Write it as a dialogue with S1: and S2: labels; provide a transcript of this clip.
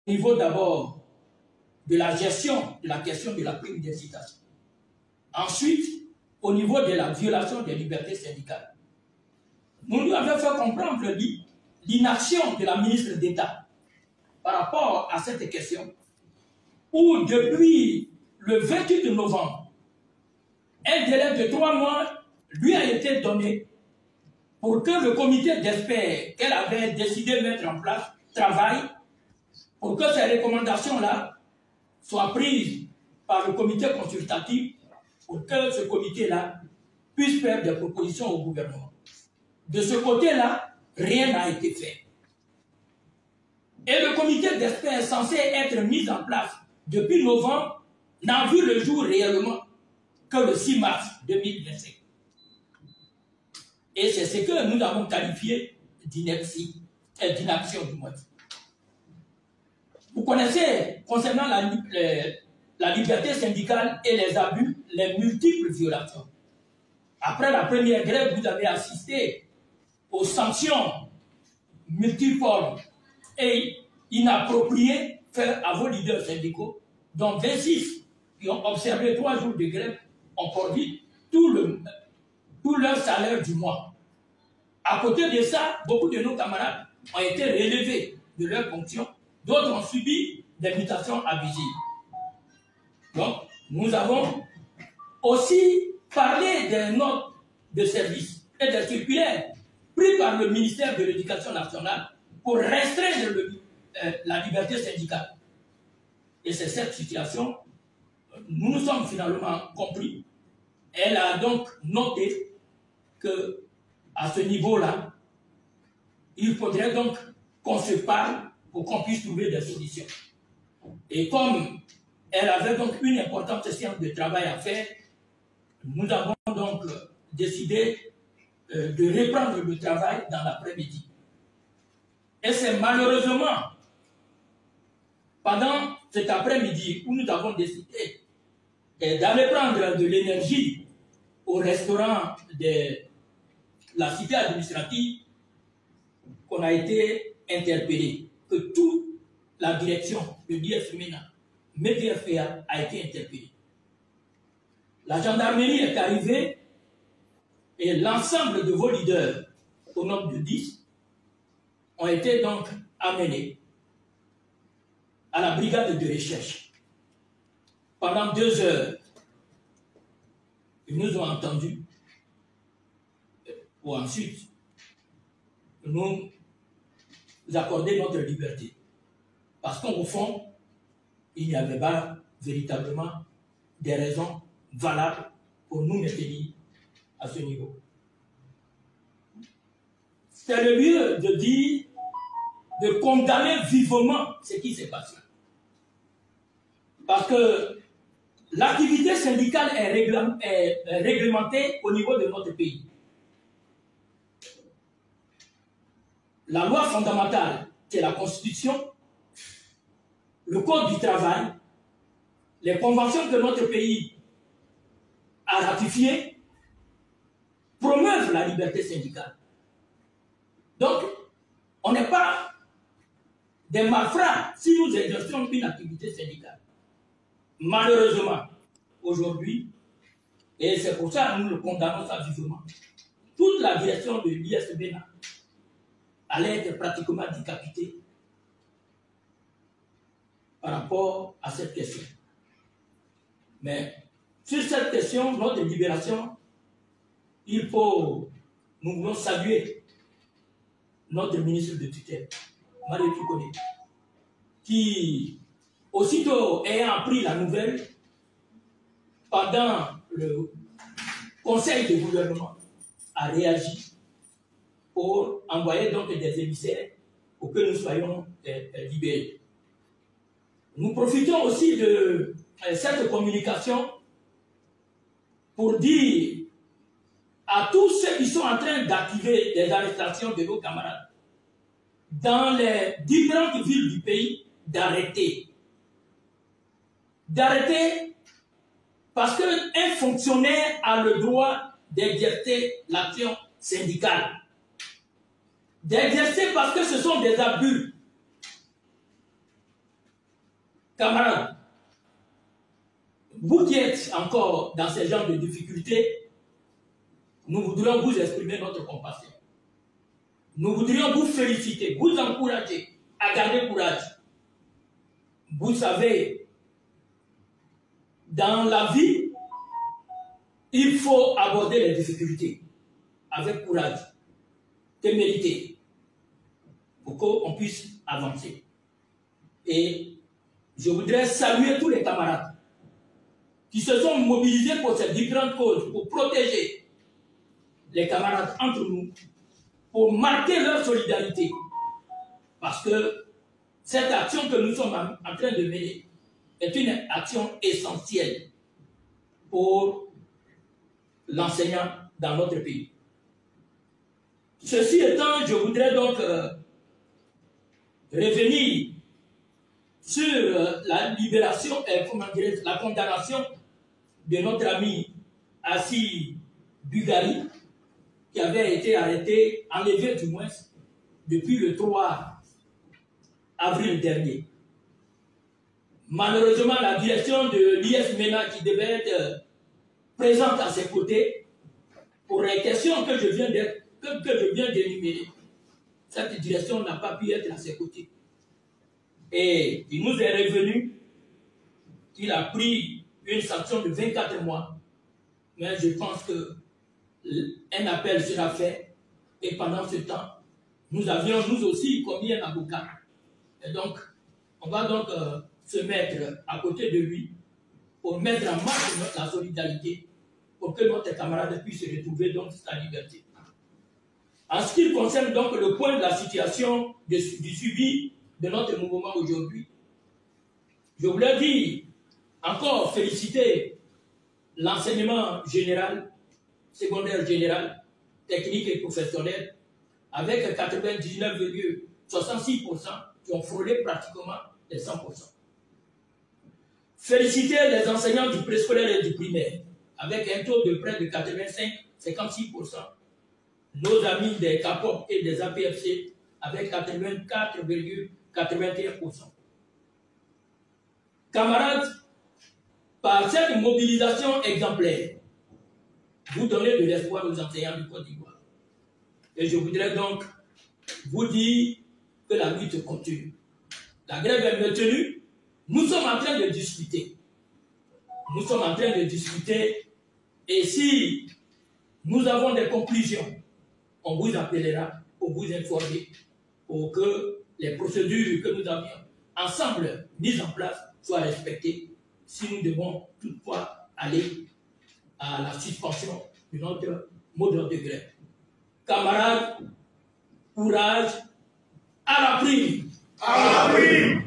S1: niveau d'abord de la gestion de la question de la prime d'incitation. Ensuite, au niveau de la violation des libertés syndicales. Nous lui avons fait comprendre l'inaction de la ministre d'État par rapport à cette question, où depuis le 28 novembre, un délai de 3 mois lui a été donné pour que le comité d'experts qu'elle avait décidé de mettre en place travaille, pour que ces recommandations-là soient prises par le comité consultatif, pour que ce comité-là puisse faire des propositions au gouvernement. De ce côté-là, rien n'a été fait. Et le comité d'experts censé être mis en place depuis novembre n'a vu le jour réellement que le 6 mars 2025. Et c'est ce que nous avons qualifié d'inaction du moins. Vous connaissez, concernant la liberté syndicale et les abus, les multiples violations. Après la première grève, vous avez assisté aux sanctions multiformes et inappropriées faites à vos leaders syndicaux, dont 26 qui ont observé 3 jours de grève ont perdu tout leur salaire du mois. À côté de ça, beaucoup de nos camarades ont été relevés de leurs fonctions, d'autres ont subi des mutations abusives. Donc, nous avons aussi parlé des notes de service et des circulaires prises par le ministère de l'Éducation nationale pour restreindre la liberté syndicale. Et c'est cette situation, nous nous sommes finalement compris. Elle a donc noté que à ce niveau-là, il faudrait donc qu'on se parle pour qu'on puisse trouver des solutions. Et comme elle avait donc une importante séance de travail à faire, nous avons donc décidé de reprendre le travail dans l'après-midi. Et c'est malheureusement pendant cet après-midi où nous avons décidé d'aller prendre de l'énergie au restaurant de la cité administrative qu'on a été interpellé, que toute la direction de l'IS MENA, MEDFA, a été interpellée. La gendarmerie est arrivée et l'ensemble de vos leaders, au nombre de 10, ont été donc amenés à la brigade de recherche. Pendant 2 heures, ils nous ont entendus. Pour ensuite nous accorder notre liberté. Parce qu'au fond, il n'y avait pas véritablement des raisons valables pour nous maintenir à ce niveau. C'est le lieu de dire, de condamner vivement ce qui s'est passé. Parce que l'activité syndicale est réglementée au niveau de notre pays. La loi fondamentale, c'est la Constitution, le Code du travail, les conventions que notre pays a ratifiées, promeuvent la liberté syndicale. Donc, on n'est pas des malfrats si nous exerçons une activité syndicale. Malheureusement, aujourd'hui, et c'est pour ça que nous le condamnons ça vivement, toute la direction de l'IS MENA allait être pratiquement décapitée par rapport à cette question. Mais sur cette question, notre libération, nous voulons saluer notre ministre de tutelle, Marie Toukoné, qui, aussitôt ayant appris la nouvelle, pendant le conseil de gouvernement, a réagi pour envoyer donc des émissaires pour que nous soyons libérés. Nous profitons aussi de cette communication pour dire à tous ceux qui sont en train d'activer des arrestations de nos camarades dans les différentes villes du pays d'arrêter. D'arrêter parce qu'un fonctionnaire a le droit d'exercer l'action syndicale. D'exercer parce que ce sont des abus. Camarades, vous qui êtes encore dans ces genres de difficultés, nous voudrions vous exprimer notre compassion. Nous voudrions vous féliciter, vous encourager à garder courage. Vous savez, dans la vie, il faut aborder les difficultés avec courage, témérité, pour qu'on puisse avancer. Et je voudrais saluer tous les camarades qui se sont mobilisés pour ces différentes causes, pour protéger les camarades entre nous, pour marquer leur solidarité. Parce que cette action que nous sommes en train de mener est une action essentielle pour l'enseignant dans notre pays. Ceci étant, je voudrais donc revenir sur la libération et la condamnation de notre ami Assi Bugari, qui avait été arrêté, enlevé du moins, depuis le 3 avril dernier. Malheureusement, la direction de l'IS-MENA, qui devait être présente à ses côtés, pour les questions que je viens d'énumérer, cette direction n'a pas pu être à ses côtés. Et il nous est revenu qu'il a pris une sanction de 24 mois. Mais je pense qu'un appel sera fait. Et pendant ce temps, nous avions nous aussi commis un avocat. Et donc, on va donc se mettre à côté de lui pour mettre en marche la solidarité pour que notre camarade puisse retrouver donc sa liberté. En ce qui concerne donc le point de la situation du suivi de notre mouvement aujourd'hui, je voulais dire, encore féliciter l'enseignement général, secondaire général, technique et professionnel, avec 99,66% qui ont frôlé pratiquement les 100%. Féliciter les enseignants du préscolaire et du primaire, avec un taux de près de 85-56%. Nos amis des CAPOP et des APFC, avec 84,81%. Camarades, par cette mobilisation exemplaire, vous donnez de l'espoir aux enseignants du Côte d'Ivoire. Et je voudrais donc vous dire que la lutte continue. La grève est maintenue. Nous sommes en train de discuter. Nous sommes en train de discuter. Et si nous avons des conclusions, on vous appellera pour vous informer, pour que les procédures que nous avions ensemble mises en place soient respectées, si nous devons toutefois aller à la suspension de notre mode de grève. Camarades, courage, à la prime.
S2: À la prime.